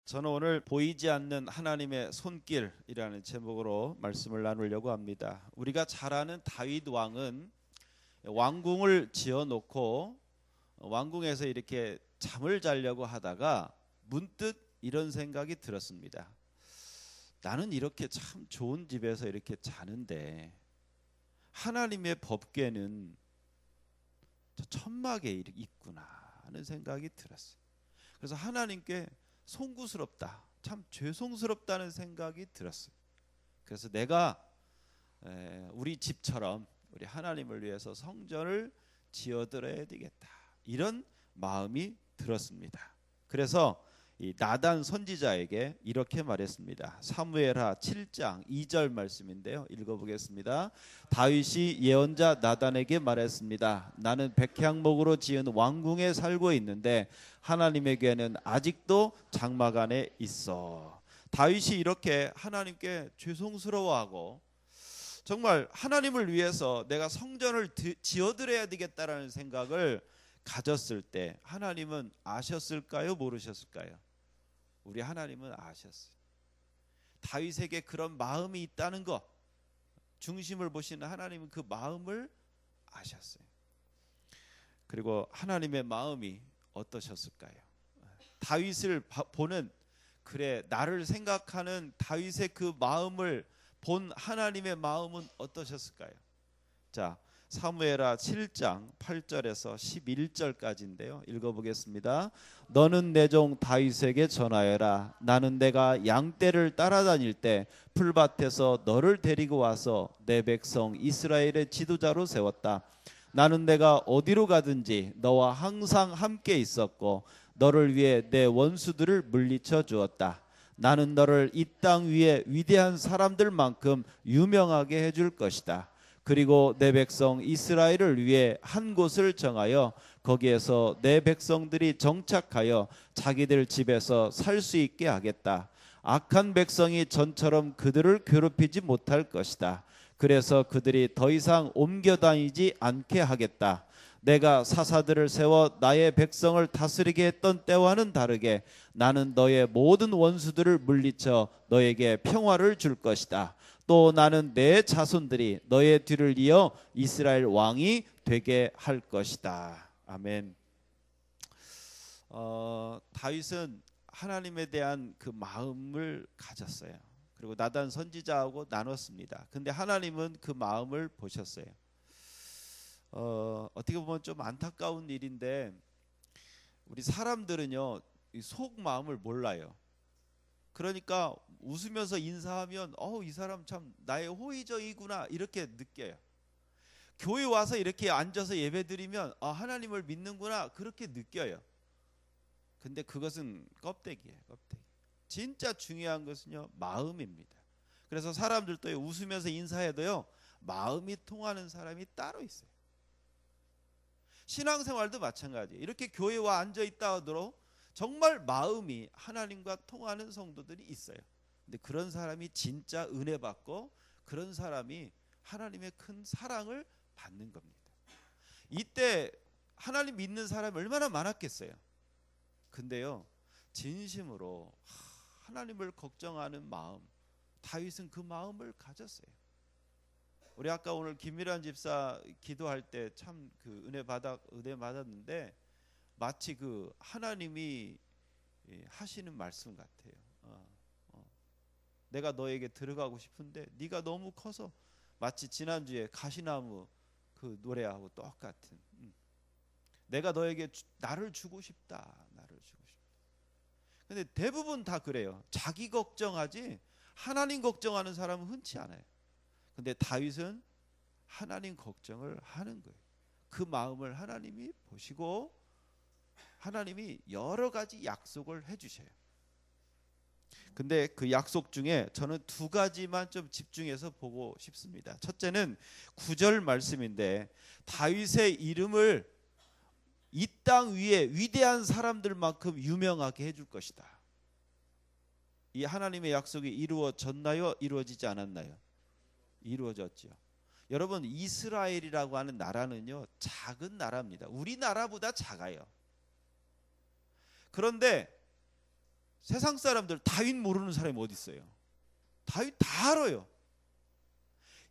저는 오늘 보이지 않는 하나님의 손길이라는 제목으로 말씀을 나누려고 합니다. 우리가 잘 아는 다윗 왕은 왕궁을 지어놓고 왕궁에서 이렇게 잠을 자려고 하다가 문득 이런 생각이 들었습니다. 나는 이렇게 참 좋은 집에서 이렇게 자는데 하나님의 법궤는 저 천막에 있구나 하는 생각이 들었어요. 그래서 하나님께 송구스럽다, 참 죄송스럽다는 생각이 들었어요. 그래서 내가 우리 집처럼 우리 하나님을 위해서 성전을 지어드려야 되겠다, 이런 마음이 들었습니다. 그래서 이 나단 선지자에게 이렇게 말했습니다. 사무엘하 7장 2절 말씀인데요, 읽어보겠습니다. 다윗이 예언자 나단에게 말했습니다. 나는 백향목으로 지은 왕궁에 살고 있는데 하나님의 궤는 아직도 장막 안에 있어. 다윗이 이렇게 하나님께 죄송스러워하고 정말 하나님을 위해서 내가 성전을 지어드려야 되겠다라는 생각을 가졌을 때 하나님은 아셨을까요? 모르셨을까요? 우리 하나님은 아셨어요. 다윗에게 그런 마음이 있다는 것, 중심을 보시는 하나님은 그 마음을 아셨어요. 그리고 하나님의 마음이 어떠셨을까요? 다윗을 보는, 그래 나를 생각하는 다윗의 그 마음을 본 하나님의 마음은 어떠셨을까요? 자, 사무엘하 7장 8절에서 11절까지인데요. 읽어보겠습니다. 너는 내 종 다윗에게 전하여라. 나는 내가 양떼를 따라다닐 때 풀밭에서 너를 데리고 와서 내 백성 이스라엘의 지도자로 세웠다. 나는 내가 어디로 가든지 너와 항상 함께 있었고 너를 위해 내 원수들을 물리쳐 주었다. 나는 너를 이 땅 위에 위대한 사람들만큼 유명하게 해줄 것이다. 그리고 내 백성 이스라엘을 위해 한 곳을 정하여 거기에서 내 백성들이 정착하여 자기들 집에서 살 수 있게 하겠다. 악한 백성이 전처럼 그들을 괴롭히지 못할 것이다. 그래서 그들이 더 이상 옮겨 다니지 않게 하겠다. 내가 사사들을 세워 나의 백성을 다스리게 했던 때와는 다르게 나는 너의 모든 원수들을 물리쳐 너에게 평화를 줄 것이다. 또 나는 내 자손들이 너의 뒤를 이어 이스라엘 왕이 되게 할 것이다. 아멘. 다윗은 하나님에 대한 그 마음을 가졌어요. 그리고 나단 선지자하고 나눴습니다. 근데 하나님은 그 마음을 보셨어요. 어떻게 보면 좀 안타까운 일인데 우리 사람들은요, 속 마음을 몰라요. 그러니까 웃으면서 인사하면 이 사람 참 나의 호의적이구나 이렇게 느껴요. 교회 와서 이렇게 앉아서 예배드리면 하나님을 믿는구나 그렇게 느껴요. 근데 그것은 껍데기예요, 껍데기. 진짜 중요한 것은요, 마음입니다. 그래서 사람들도 웃으면서 인사해도요, 마음이 통하는 사람이 따로 있어요. 신앙생활도 마찬가지예요. 이렇게 교회와 앉아있다 하더라도 정말 마음이 하나님과 통하는 성도들이 있어요. 근데 그런 사람이 진짜 은혜 받고 그런 사람이 하나님의 큰 사랑을 받는 겁니다. 이때 하나님 믿는 사람이 얼마나 많았겠어요. 근데요, 진심으로 하나님을 걱정하는 마음, 다윗은 그 마음을 가졌어요. 우리 아까 오늘 김미란 집사 기도할 때 참 그 은혜 받았는데 마치 그 하나님이 하시는 말씀 같아요. 내가 너에게 들어가고 싶은데 네가 너무 커서, 마치 지난주에 가시나무 그 노래하고 똑같은. 내가 너에게 나를 주고 싶다, 나를 주고 싶다. 근데 대부분 다 그래요. 자기 걱정하지 하나님 걱정하는 사람은 흔치 않아요. 근데 다윗은 하나님 걱정을 하는 거예요. 그 마음을 하나님이 보시고 하나님이 여러 가지 약속을 해주셔요. 근데 그 약속 중에 저는 두 가지만 좀 집중해서 보고 싶습니다. 첫째는 9절 말씀인데 다윗의 이름을 이 땅 위에 위대한 사람들만큼 유명하게 해줄 것이다. 이 하나님의 약속이 이루어졌나요? 이루어지지 않았나요? 이루어졌죠. 여러분, 이스라엘이라고 하는 나라는요, 작은 나라입니다. 우리나라보다 작아요. 그런데 세상 사람들 다윗 모르는 사람이 어디 있어요? 다윗 다 알아요.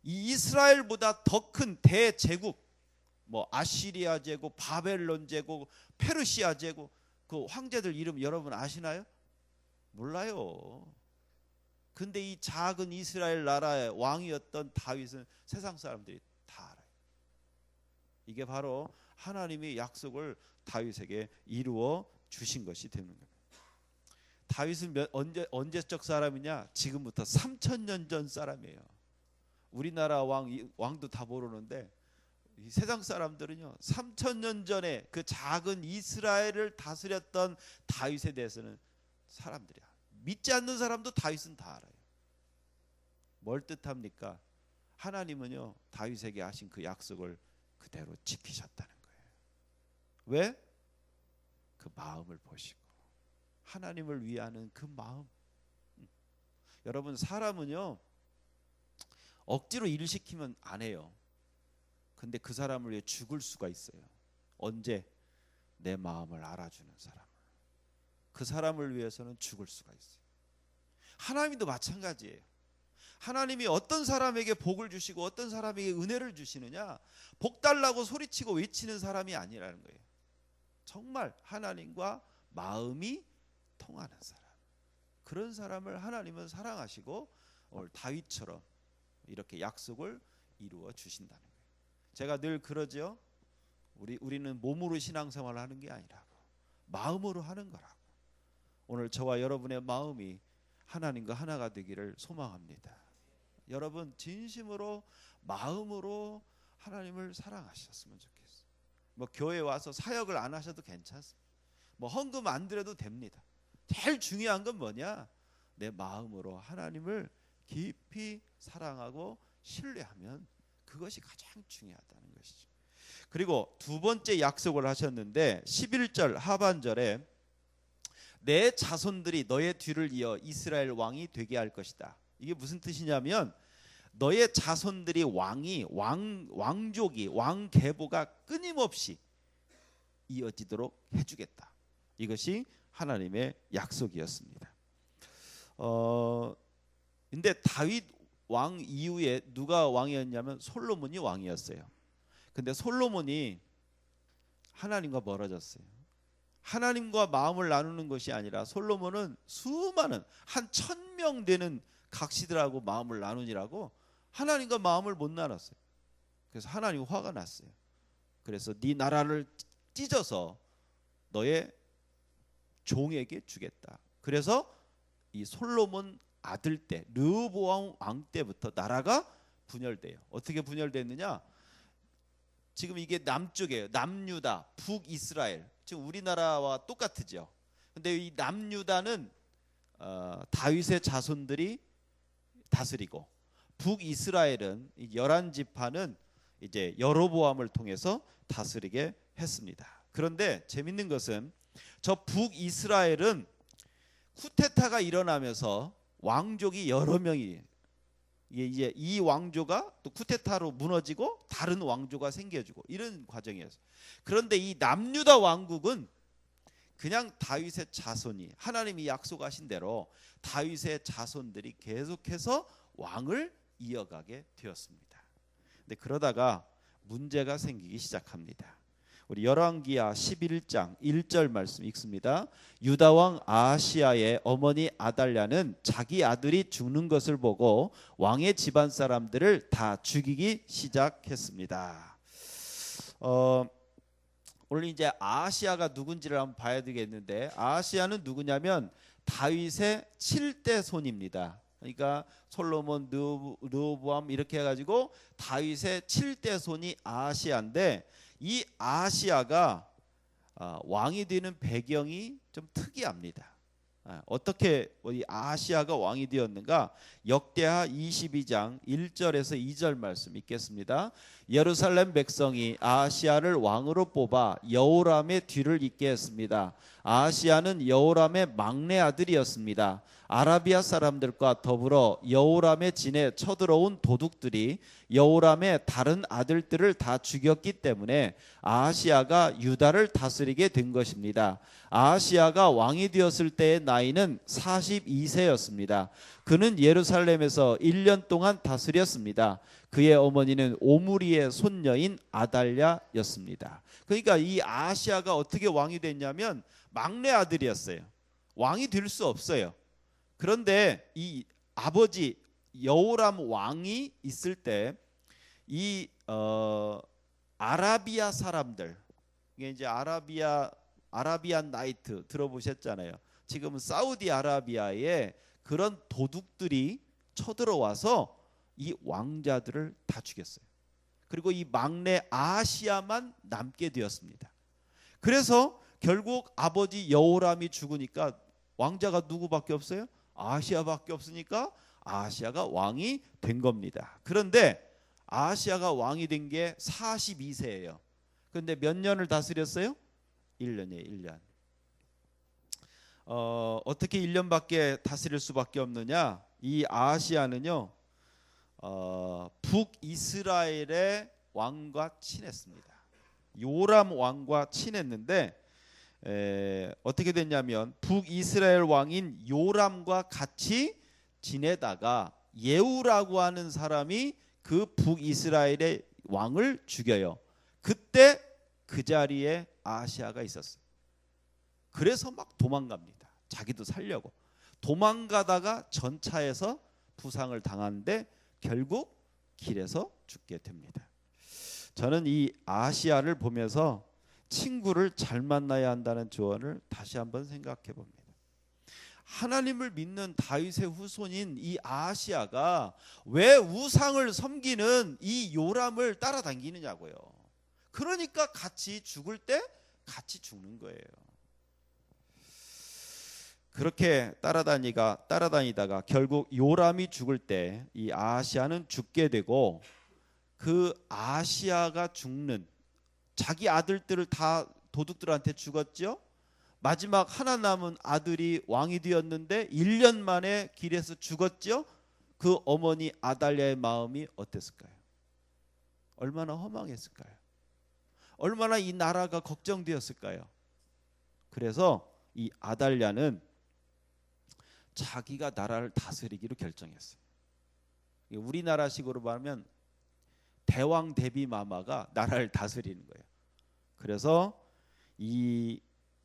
이 이스라엘보다 더 큰 대제국, 뭐 아시리아 제국, 바벨론 제국, 페르시아 제국, 그 황제들 이름 여러분 아시나요? 몰라요. 근데 이 작은 이스라엘 나라의 왕이었던 다윗은 세상 사람들이 다 알아요. 이게 바로 하나님의 약속을 다윗에게 이루어 주신 것이 되는 겁니다. 다윗은 언제적 사람이냐? 지금부터 3000년 전 사람이에요. 우리나라 왕도 다 모르는데 이 세상 사람들은요 3000년 전에 그 작은 이스라엘을 다스렸던 다윗에 대해서는 사람들이야. 믿지 않는 사람도 다윗은 다 알아요. 뭘 뜻합니까? 하나님은요 다윗에게 하신 그 약속을 그대로 지키셨다는 거예요. 왜? 그 마음을 보시고 하나님을 위하는 그 마음. 여러분 사람은요 억지로 일 시키면 안 해요. 근데 그 사람을 위해 죽을 수가 있어요. 언제? 내 마음을 알아주는 사람을. 그 사람을 위해서는 죽을 수가 있어요. 하나님도 마찬가지예요. 하나님이 어떤 사람에게 복을 주시고 어떤 사람에게 은혜를 주시느냐, 복 달라고 소리치고 외치는 사람이 아니라는 거예요. 정말 하나님과 마음이 통하는 사람, 그런 사람을 하나님은 사랑하시고 오늘 다윗처럼 이렇게 약속을 이루어 주신다는 거예요. 제가 늘 그러죠. 우리는 몸으로 신앙생활을 하는 게 아니라고 마음으로 하는 거라고. 오늘 저와 여러분의 마음이 하나님과 하나가 되기를 소망합니다. 여러분 진심으로 마음으로 하나님을 사랑하셨으면 좋겠어요. 뭐 교회 와서 사역을 안 하셔도 괜찮습니다. 뭐 헌금 안 드려도 됩니다. 제일 중요한 건 뭐냐? 내 마음으로 하나님을 깊이 사랑하고 신뢰하면 그것이 가장 중요하다는 것이죠. 그리고 두 번째 약속을 하셨는데 11절 하반절에 내 자손들이 너의 뒤를 이어 이스라엘 왕이 되게 할 것이다. 이게 무슨 뜻이냐면 너의 자손들이 왕족이 왕계보가 끊임없이 이어지도록 해주겠다. 이것이 하나님의 약속이었습니다. 근데 다윗 왕 이후에 누가 왕이었냐면 솔로몬이 왕이었어요. 근데 솔로몬이 하나님과 멀어졌어요. 하나님과 마음을 나누는 것이 아니라 솔로몬은 수많은 한 1000명 되는 각시들하고 마음을 나누니라고 하나님과 마음을 못 나눴어요. 그래서 하나님 화가 났어요. 그래서 네 나라를 찢어서 너의 종에게 주겠다. 그래서 이 솔로몬 아들 때 르호보암 왕 때부터 나라가 분열돼요. 어떻게 분열됐느냐? 지금 이게 남쪽이에요. 남유다, 북이스라엘. 지금 우리나라와 똑같으죠. 근데 이 남유다는 다윗의 자손들이 다스리고 북이스라엘은 11지파는 이제 여로보암을 통해서 다스리게 했습니다. 그런데 재밌는 것은 저 북이스라엘은 쿠데타가 일어나면서 왕족이 여러 명이 이제 이 왕조가 또 쿠데타로 무너지고 다른 왕조가 생겨지고 이런 과정이었어요. 그런데 이 남유다 왕국은 그냥 다윗의 자손이 하나님이 약속하신 대로 다윗의 자손들이 계속해서 왕을 이어가게 되었습니다. 근데 그러다가 문제가 생기기 시작합니다. 우리 열왕기하 11장 1절 말씀 읽습니다. 유다 왕 아하시아의 어머니 아달랴는 자기 아들이 죽는 것을 보고 왕의 집안 사람들을 다 죽이기 시작했습니다. 오늘 이제 아하시아가 누군지를 한번 봐야 되겠는데 아하시아는 누구냐면 다윗의 7대 손입니다. 그러니까 솔로몬, 르호보암 이렇게 해가지고 다윗의 7대 손이 아하시아인데 이 아하시아가 왕이 되는 배경이 좀 특이합니다. 어떻게 이 아하시아가 왕이 되었는가? 역대하 22장 1절에서 2절 말씀 읽겠습니다. 예루살렘 백성이 아하시아를 왕으로 뽑아 여호람의 뒤를 잇게 했습니다. 아하시아는 여호람의 막내 아들이었습니다. 아라비아 사람들과 더불어 여호람의 진에 쳐들어온 도둑들이 여호람의 다른 아들들을 다 죽였기 때문에 아하시아가 유다를 다스리게 된 것입니다. 아하시야가 왕이 되었을 때의 나이는 42세였습니다. 그는 예루살렘에서 1년 동안 다스렸습니다. 그의 어머니는 오므리의 손녀인 아달랴였습니다. 그러니까 이 아하시야가 어떻게 왕이 됐냐면 막내 아들이었어요. 왕이 될 수 없어요. 그런데 이 아버지 여호람 왕이 있을 때 이 아라비아 사람들, 이게 이제 아라비안 나이트 들어보셨잖아요. 지금 사우디아라비아에 그런 도둑들이 쳐들어와서 이 왕자들을 다 죽였어요. 그리고 이 막내 아하시야만 남게 되었습니다. 그래서 결국 아버지 여호람이 죽으니까 왕자가 누구밖에 없어요? 아하시야밖에 없으니까 아하시야가 왕이 된 겁니다. 그런데 아하시야가 왕이 된 게 42세예요. 그런데 몇 년을 다스렸어요? 1년이에요. 1년. 어떻게 1년밖에 다스릴 수밖에 없느냐? 이 아하시야는요, 북이스라엘의 왕과 친했습니다. 요람 왕과 친했는데 어떻게 됐냐면 북이스라엘 왕인 요람과 같이 지내다가 예후라고 하는 사람이 그 북이스라엘의 왕을 죽여요. 그때 그 자리에 아하시야가 있었어요. 그래서 막 도망갑니다. 자기도 살려고. 도망가다가 전차에서 부상을 당하는데 결국 길에서 죽게 됩니다. 저는 이 아하시야를 보면서 친구를 잘 만나야 한다는 조언을 다시 한번 생각해 봅니다. 하나님을 믿는 다윗의 후손인 이 아하시야가 왜 우상을 섬기는 이 요람을 따라다니느냐고요. 그러니까 같이 죽을 때 같이 죽는 거예요. 그렇게 따라다니다가 결국 요람이 죽을 때 이 아하시야는 죽게 되고, 그 아하시야가 죽는, 자기 아들들을 다 도둑들한테 죽었죠. 마지막 하나 남은 아들이 왕이 되었는데 1년 만에 길에서 죽었죠. 그 어머니 아달랴의 마음이 어땠을까요? 얼마나 허망했을까요? 얼마나 이 나라가 걱정되었을까요? 그래서 이 아달랴는 자기가 나라를 다스리기로 결정했어요. 우리나라식으로 말하면 대왕 대비마마가 나라를 다스리는 거예요. 그래서 이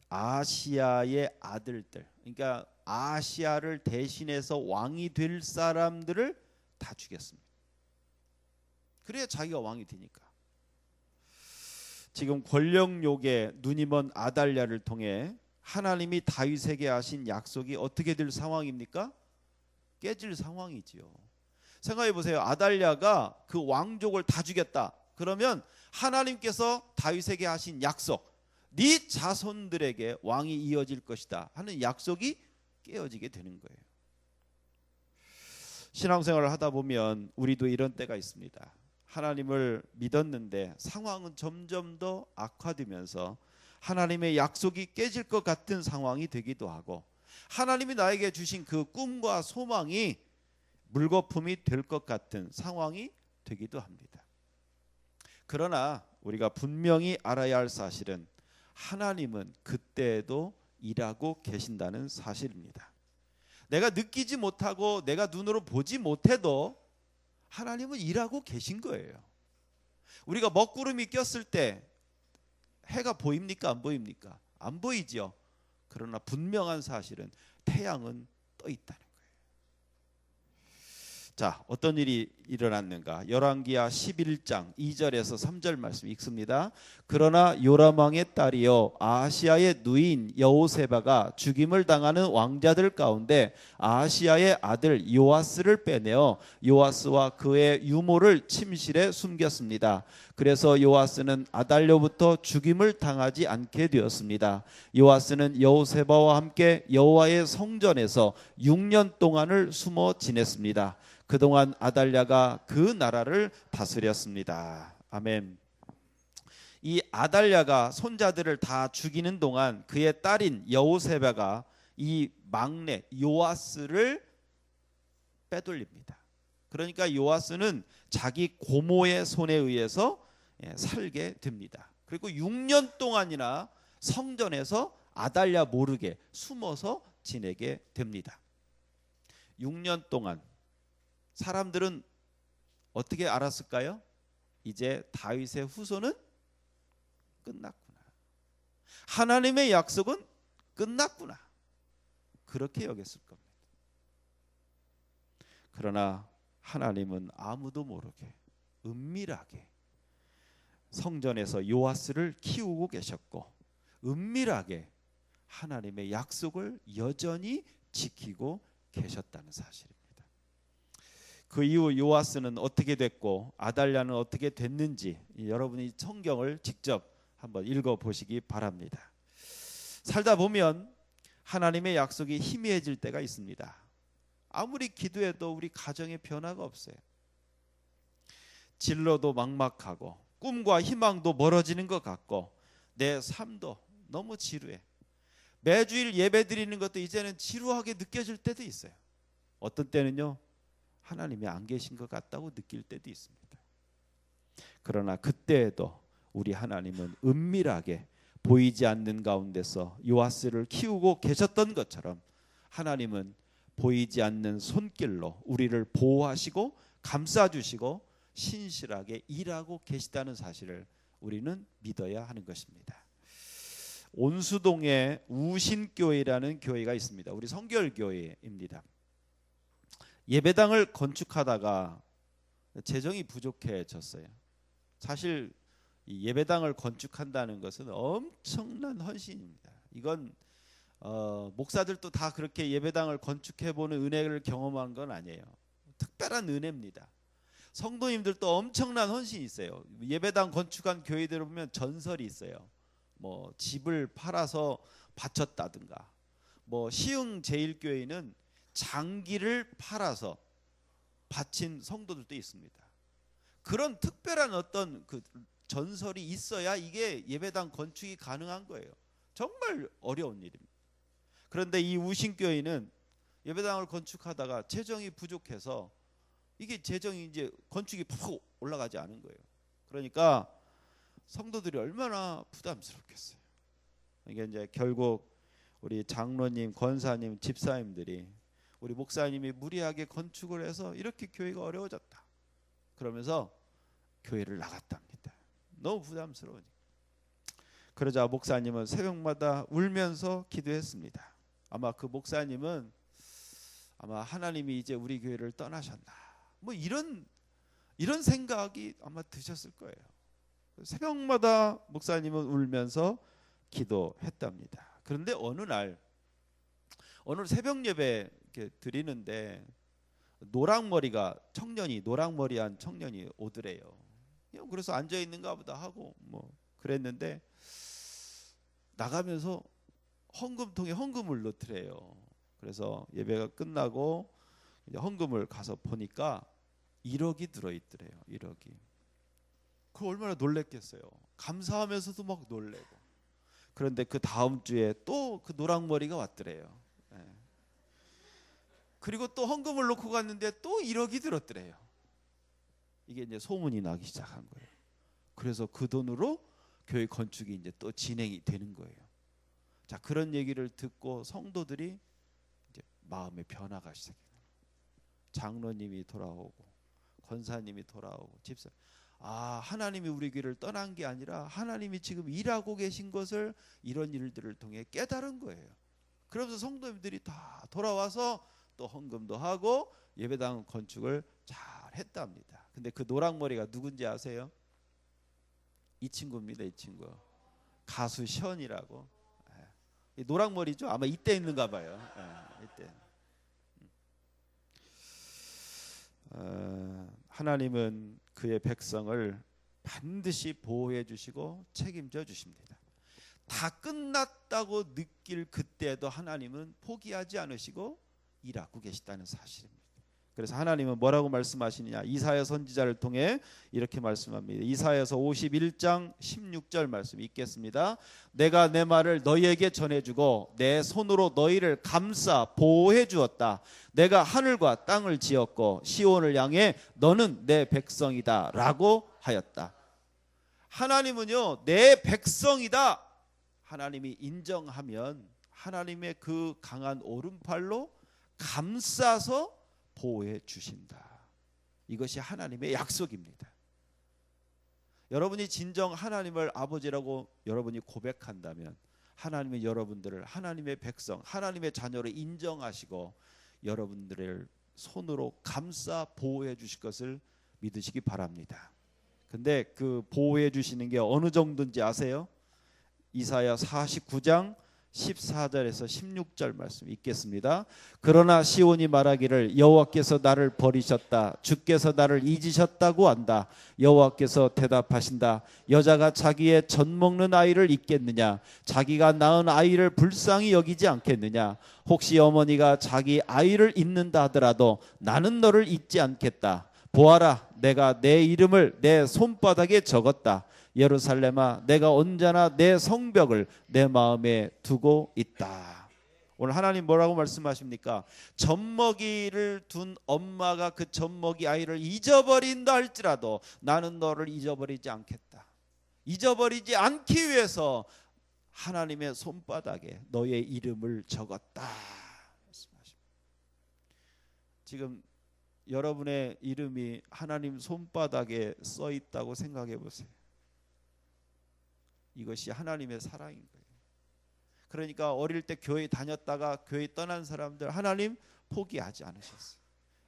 아하시야의 아들들, 그러니까 아하시야를 대신해서 왕이 될 사람들을 다 죽였습니다. 그래야 자기가 왕이 되니까. 지금 권력욕에 눈이 먼 아달랴를 통해 하나님이 다윗에게 하신 약속이 어떻게 될 상황입니까? 깨질 상황이지요. 생각해 보세요. 아달랴가 그 왕족을 다 죽였다. 그러면 하나님께서 다윗에게 하신 약속, 네 자손들에게 왕이 이어질 것이다 하는 약속이 깨어지게 되는 거예요. 신앙생활을 하다 보면 우리도 이런 때가 있습니다. 하나님을 믿었는데 상황은 점점 더 악화되면서 하나님의 약속이 깨질 것 같은 상황이 되기도 하고, 하나님이 나에게 주신 그 꿈과 소망이 물거품이 될 것 같은 상황이 되기도 합니다. 그러나 우리가 분명히 알아야 할 사실은 하나님은 그때에도 일하고 계신다는 사실입니다. 내가 느끼지 못하고 내가 눈으로 보지 못해도 하나님은 일하고 계신 거예요. 우리가 먹구름이 꼈을 때 해가 보입니까? 안 보입니까? 안 보이죠. 그러나 분명한 사실은 태양은 떠 있다는 거예요. 자, 어떤 일이 일어났는가? 열왕기하 11장 2절에서 3절 말씀 읽습니다. 그러나 요람 왕의 딸이요 아하시야의 누이인 여호세바가 죽임을 당하는 왕자들 가운데 아하시야의 아들 요아스를 빼내어 요아스와 그의 유모를 침실에 숨겼습니다. 그래서 요아스는 아달랴로부터 죽임을 당하지 않게 되었습니다. 요아스는 여호세바와 함께 여호와의 성전에서 6년 동안을 숨어 지냈습니다. 그동안 아달랴가 그 나라를 다스렸습니다. 아멘. 이 아달랴가 손자들을 다 죽이는 동안 그의 딸인 여호세바가 이 막내 요아스를 빼돌립니다. 그러니까 요아스는 자기 고모의 손에 의해서 살게 됩니다. 그리고 6년 동안이나 성전에서 아달랴 모르게 숨어서 지내게 됩니다. 6년 동안 사람들은 어떻게 알았을까요? 이제 다윗의 후손은 끝났구나. 하나님의 약속은 끝났구나. 그렇게 여겼을 겁니다. 그러나 하나님은 아무도 모르게 은밀하게 성전에서 요아스를 키우고 계셨고 은밀하게 하나님의 약속을 여전히 지키고 계셨다는 사실입니다. 그 이후 요아스는 어떻게 됐고 아달랴는 어떻게 됐는지 여러분이 성경을 직접 한번 읽어보시기 바랍니다. 살다 보면 하나님의 약속이 희미해질 때가 있습니다. 아무리 기도해도 우리 가정에 변화가 없어요. 진로도 막막하고 꿈과 희망도 멀어지는 것 같고 내 삶도 너무 지루해. 매주일 예배 드리는 것도 이제는 지루하게 느껴질 때도 있어요. 어떤 때는요, 하나님이 안 계신 것 같다고 느낄 때도 있습니다. 그러나 그때에도 우리 하나님은 은밀하게 보이지 않는 가운데서 요아스를 키우고 계셨던 것처럼 하나님은 보이지 않는 손길로 우리를 보호하시고 감싸주시고 신실하게 일하고 계시다는 사실을 우리는 믿어야 하는 것입니다. 온수동에 우신교회라는 교회가 있습니다. 우리 성결교회입니다. 예배당을 건축하다가 재정이 부족해졌어요. 사실 이 예배당을 건축한다는 것은 엄청난 헌신입니다. 이건 목사들도 다 그렇게 예배당을 건축해보는 은혜를 경험한 건 아니에요. 특별한 은혜입니다. 성도님들도 엄청난 헌신이 있어요. 예배당 건축한 교회들을 보면 전설이 있어요. 뭐 집을 팔아서 바쳤다든가, 뭐 시흥 제일교회는 장기를 팔아서 바친 성도들도 있습니다. 그런 특별한 어떤 그 전설이 있어야 이게 예배당 건축이 가능한 거예요. 정말 어려운 일입니다. 그런데 이 우신교회는 예배당을 건축하다가 재정이 부족해서 이게 재정이 이제 건축이 푹 올라가지 않은 거예요. 그러니까 성도들이 얼마나 부담스럽겠어요. 이게 이제 결국 우리 장로님, 권사님, 집사님들이 우리 목사님이 무리하게 건축을 해서 이렇게 교회가 어려워졌다. 그러면서 교회를 나갔답니다. 너무 부담스러우니까. 그러자 목사님은 새벽마다 울면서 기도했습니다. 아마 그 목사님은 아마 하나님이 이제 우리 교회를 떠나셨나, 뭐 이런 생각이 아마 드셨을 거예요. 새벽마다 목사님은 울면서 기도했답니다. 그런데 어느 새벽 예배 이렇게 드리는데 노랑머리한 청년이 오더래요. 그래서 앉아 있는가 보다 하고 뭐 그랬는데 나가면서 헌금통에 헌금을 넣더래요. 그래서 예배가 끝나고 이제 헌금을 가서 보니까 1억이 들어있더래요. 1억이. 그 얼마나 놀랬겠어요. 감사하면서도 막 놀래고. 그런데 그 다음 주에 또 그 노랑머리가 왔더래요. 네. 그리고 또 헌금을 놓고 갔는데 또 1억이 들었더래요. 이게 이제 소문이 나기 시작한 거예요. 그래서 그 돈으로 교회 건축이 이제 또 진행이 되는 거예요. 자, 그런 얘기를 듣고 성도들이 이제 마음의 변화가 시작해요. 장로님이 돌아오고 권사님이 돌아오고 집사, 하나님이 우리 교회를 떠난 게 아니라 하나님이 지금 일하고 계신 것을 이런 일들을 통해 깨달은 거예요. 그러면서 성도님들이 다 돌아와서 또 헌금도 하고 예배당 건축을 잘 했답니다. 근데 그 노랑머리가 누군지 아세요? 이 친구입니다. 이 친구. 가수 션이라고. 노랑머리죠? 아마 이때 있는가 봐요. 이때. 하나님은 그의 백성을 반드시 보호해 주시고 책임져 주십니다. 다 끝났다고 느낄 그때도 하나님은 포기하지 않으시고 일하고 계시다는 사실입니다. 그래서 하나님은 뭐라고 말씀하시느냐, 이사야 선지자를 통해 이렇게 말씀합니다. 이사야서 51장 16절 말씀 읽겠습니다. 내가 내 말을 너희에게 전해주고 내 손으로 너희를 감싸 보호해 주었다. 내가 하늘과 땅을 지었고 시온을 향해 너는 내 백성이다 라고 하였다. 하나님은요, 내 백성이다 하나님이 인정하면 하나님의 그 강한 오른팔로 감싸서 보호해 주신다. 이것이 하나님의 약속입니다. 여러분이 진정 하나님을 아버지라고 여러분이 고백한다면 하나님은 여러분들을 하나님의 백성, 하나님의 자녀로 인정하시고 여러분들을 손으로 감싸 보호해 주실 것을 믿으시기 바랍니다. 근데 그 보호해 주시는 게 어느 정도인지 아세요? 이사야 49장 14절에서 16절 말씀 읽겠습니다. 그러나 시온이 말하기를 여호와께서 나를 버리셨다. 주께서 나를 잊으셨다고 한다. 여호와께서 대답하신다. 여자가 자기의 젖 먹는 아이를 잊겠느냐? 자기가 낳은 아이를 불쌍히 여기지 않겠느냐? 혹시 어머니가 자기 아이를 잊는다 하더라도 나는 너를 잊지 않겠다. 보아라, 내가 내 이름을 내 손바닥에 적었다. 예루살렘아, 내가 언제나 내 성벽을 내 마음에 두고 있다. 오늘 하나님 뭐라고 말씀하십니까? 젖먹이를 둔 엄마가 그 젖먹이 아이를 잊어버린다 할지라도 나는 너를 잊어버리지 않겠다. 잊어버리지 않기 위해서 하나님의 손바닥에 너의 이름을 적었다 말씀하십니다. 지금 여러분의 이름이 하나님 손바닥에 써 있다고 생각해 보세요. 이것이 하나님의 사랑인 거예요. 그러니까 어릴 때 교회 다녔다가 교회 떠난 사람들 하나님 포기하지 않으셨어요.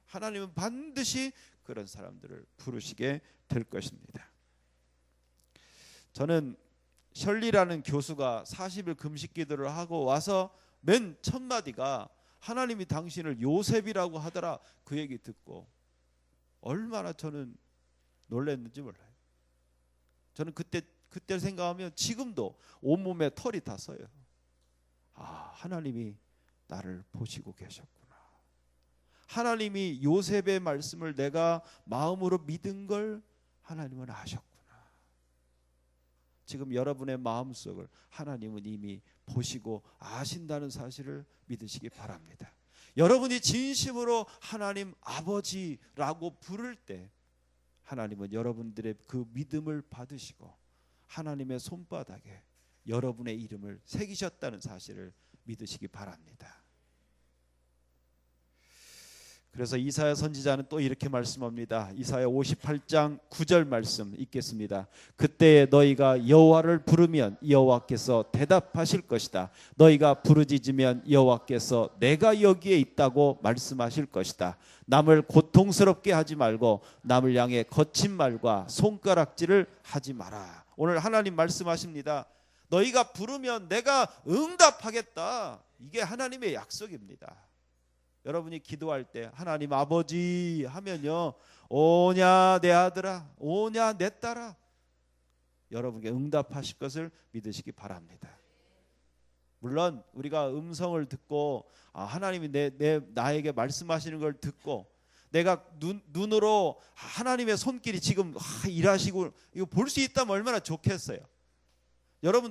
하나님은 반드시 그런 사람들을 부르시게 될 것입니다. 저는 셜리라는 교수가 40일 금식 기도를 하고 와서 맨 첫 마디가 하나님이 당신을 요셉이라고 하더라. 그 얘기 듣고 얼마나 저는 놀랐는지 몰라요. 저는 그때 생각하면 지금도 온몸에 털이 다 서요. 아, 하나님이 나를 보시고 계셨구나. 하나님이 요셉의 말씀을 내가 마음으로 믿은 걸 하나님은 아셨구나. 지금 여러분의 마음속을 하나님은 이미 보시고 아신다는 사실을 믿으시기 바랍니다. 여러분이 진심으로 하나님 아버지라고 부를 때 하나님은 여러분들의 그 믿음을 받으시고 하나님의 손바닥에 여러분의 이름을 새기셨다는 사실을 믿으시기 바랍니다. 그래서 이사야 선지자는 또 이렇게 말씀합니다. 이사야 58장 9절 말씀 읽겠습니다. 그때에 너희가 여호와를 부르면 여호와께서 대답하실 것이다. 너희가 부르짖으면 여호와께서 내가 여기에 있다고 말씀하실 것이다. 남을 고통스럽게 하지 말고 남을 향해 거친 말과 손가락질을 하지 마라. 오늘 하나님 말씀하십니다. 너희가 부르면 내가 응답하겠다. 이게 하나님의 약속입니다. 여러분이 기도할 때 하나님 아버지 하면요, 오냐 내 아들아, 오냐 내 딸아, 여러분께 응답하실 것을 믿으시기 바랍니다. 물론 우리가 음성을 듣고 하나님이 나에게 말씀하시는 걸 듣고 내가 눈으로 하나님의 손길이 지금 일하시고 이거 볼 수 있다면 얼마나 좋겠어요.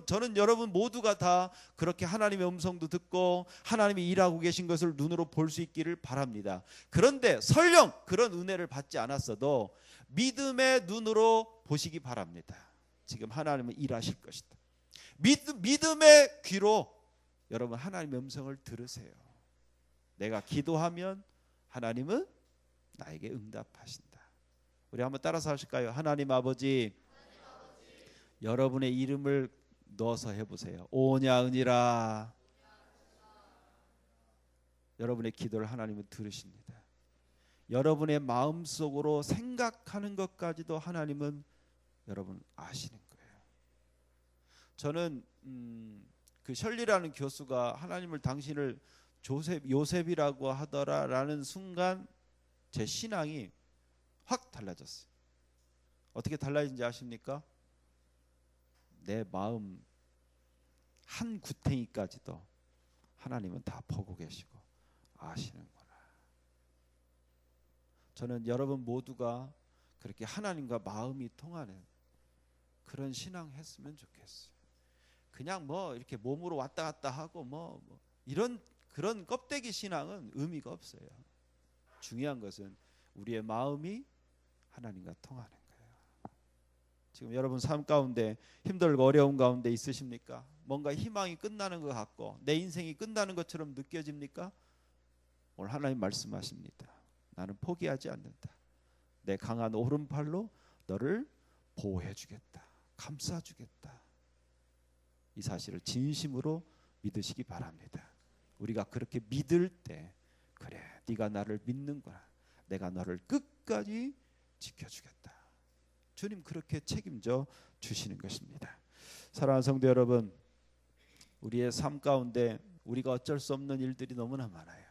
저는 여러분 모두가 다 그렇게 하나님의 음성도 듣고 하나님이 일하고 계신 것을 눈으로 볼 수 있기를 바랍니다. 그런데 설령 그런 은혜를 받지 않았어도 믿음의 눈으로 보시기 바랍니다. 지금 하나님은 일하실 것이다. 믿음의 귀로 여러분 하나님의 음성을 들으세요. 내가 기도하면 하나님은 나에게 응답하신다. 우리 한번 따라서 하실까요? 하나님 아버지, 여러분의 이름을 넣어서 해보세요. 오냐 은이라. 여러분의 기도를 하나님은 들으십니다. 여러분의 마음속으로 생각하는 것까지도 하나님은 여러분 아시는 거예요. 저는 그 셜리라는 교수가 하나님을 당신을 요셉이라고 하더라라는 순간 제 신앙이 확 달라졌어요. 어떻게 달라진지 아십니까? 내 마음 한 구탱이까지도 하나님은 다 보고 계시고 아시는구나. 저는 여러분 모두가 그렇게 하나님과 마음이 통하는 그런 신앙 했으면 좋겠어요. 그냥 이렇게 몸으로 왔다 갔다 하고 이런 그런 껍데기 신앙은 의미가 없어요. 중요한 것은 우리의 마음이 하나님과 통하는 거예요. 지금 여러분 삶 가운데 힘들고 어려운 가운데 있으십니까? 뭔가 희망이 끝나는 것 같고 내 인생이 끝나는 것처럼 느껴집니까? 오늘 하나님 말씀하십니다. 나는 포기하지 않는다. 내 강한 오른팔로 너를 보호해 주겠다. 감싸 주겠다. 이 사실을 진심으로 믿으시기 바랍니다. 우리가 그렇게 믿을 때 그래 네가 나를 믿는구나. 내가 너를 끝까지 지켜주겠다. 주님 그렇게 책임져 주시는 것입니다. 사랑하는 성도 여러분, 우리의 삶 가운데 우리가 어쩔 수 없는 일들이 너무나 많아요.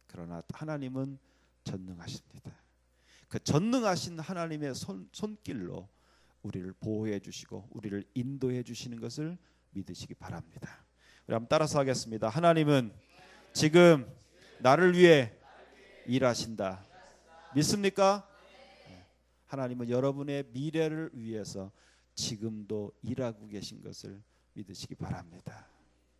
그러나 하나님은 전능하십니다. 그 전능하신 하나님의 손길로 우리를 보호해 주시고 우리를 인도해 주시는 것을 믿으시기 바랍니다. 우리 한번 따라서 하겠습니다. 하나님은 지금 나를 위해 일하신다. 믿습니까? 하나님은 여러분의 미래를 위해서 지금도 일하고 계신 것을 믿으시기 바랍니다.